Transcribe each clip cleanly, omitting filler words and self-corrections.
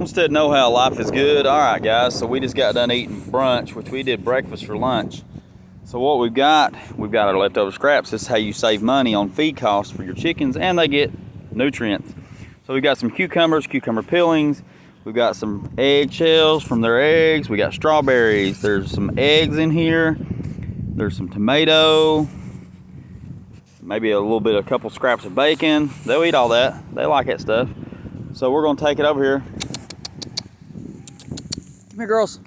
Homestead know-how, life is good. All right, guys, so we just got done eating brunch, which we did breakfast for lunch. So what we've got our leftover scraps. This is how you save money on feed costs for your chickens, and they get nutrients. So we got some cucumbers, cucumber peelings. We've got some eggshells from their eggs. We got strawberries. There's some eggs in here. There's some tomato. Maybe a couple scraps of bacon. They'll eat all that. They like that stuff. So we're gonna take it over here. Come here, girls.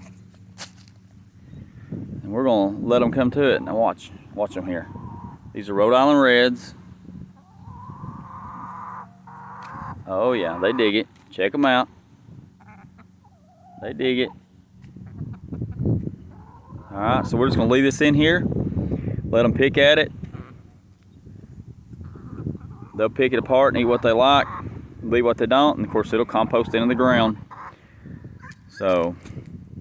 And we're gonna let them come to it. Now watch them here. These are Rhode Island Reds. Oh yeah, they dig it. Check them out. They dig it. All right, so we're just gonna leave this in here. Let them pick at it. They'll pick it apart and eat what they like, leave what they don't, and of course it'll compost into the ground. So,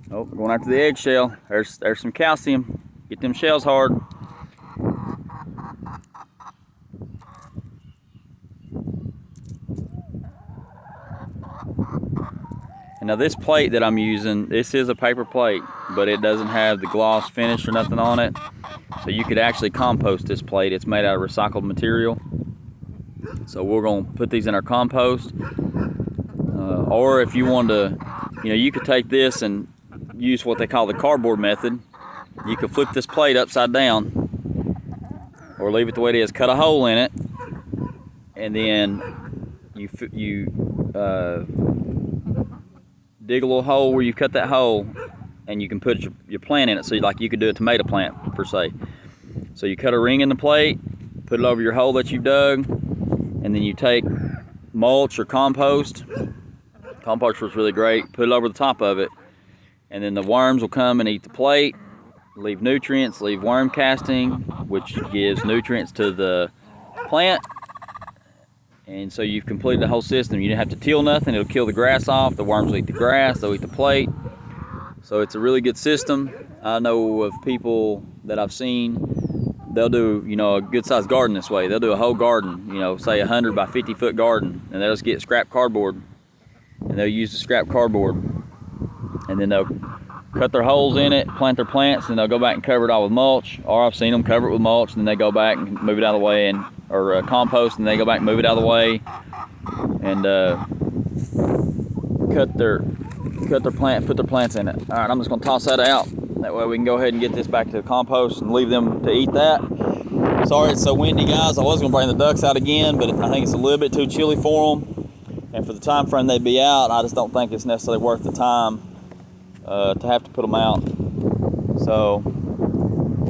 we're going after the eggshell. There's some calcium. Get them shells hard. And now this plate that I'm using, this is a paper plate, but it doesn't have the gloss finish or nothing on it. So you could actually compost this plate. It's made out of recycled material. So we're gonna put these in our compost. Or if you want to, you could take this and use what they call the cardboard method. You could flip this plate upside down, or leave it the way it is. Cut a hole in it, and then you dig a little hole where you cut that hole, and you can put your plant in it. So like you could do a tomato plant per se. So you cut a ring in the plate, put it over your hole that you've dug, and then you take mulch or compost. Compost was really great. Put it over the top of it, and then the worms will come and eat the plate, leave nutrients, leave worm casting, which gives nutrients to the plant. And so you've completed the whole system. You don't have to till nothing. It'll kill the grass off. The worms will eat the grass. They'll eat the plate. So it's a really good system. I know of people that I've seen, they'll do, a good sized garden this way. They'll do a whole garden, say 100 by 50 foot garden, and they'll just get scrap cardboard, and they'll use the scrap cardboard, and then they'll cut their holes in it, plant their plants, and they'll go back and cover it all with mulch. Or I've seen them cover it with mulch, and then they go back and move it out of the way, or compost, and they go back and move it out of the way, and cut their plant, put their plants in it. All right, I'm just gonna toss that out. That way we can go ahead and get this back to the compost and leave them to eat that. Sorry it's so windy, guys. I was gonna bring the ducks out again, but I think it's a little bit too chilly for them. And for the time frame they'd be out, I just don't think it's necessarily worth the time to have to put them out. So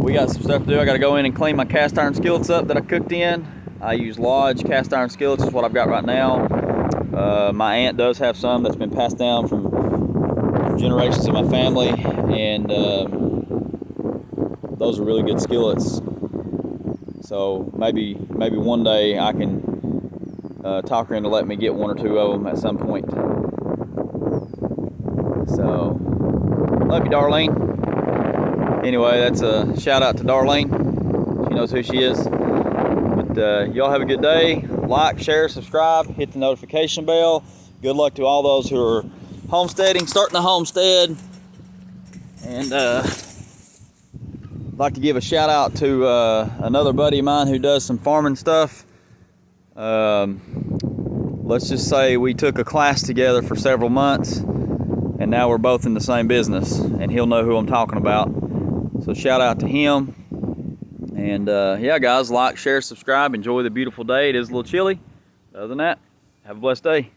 we got some stuff to do. I gotta go in and clean my cast iron skillets up that I cooked in. I use Lodge cast iron skillets is what I've got right now. My aunt does have some that's been passed down from generations of my family, and those are really good skillets. So maybe one day I can talk her into letting me get one or two of them at some point. So love you, Darlene. Anyway, that's a shout out to Darlene. She knows who she is. But y'all have a good day. Like, share, subscribe, hit the notification bell. Good luck to all those who are homesteading, starting a homestead. And I'd like to give a shout out to another buddy of mine who does some farming stuff. Let's just say we took a class together for several months, and now we're both in the same business, and he'll know who I'm talking about. So shout out to him. And yeah, guys, like, share, subscribe. Enjoy the beautiful day. It is a little chilly. Other than that, have a blessed day.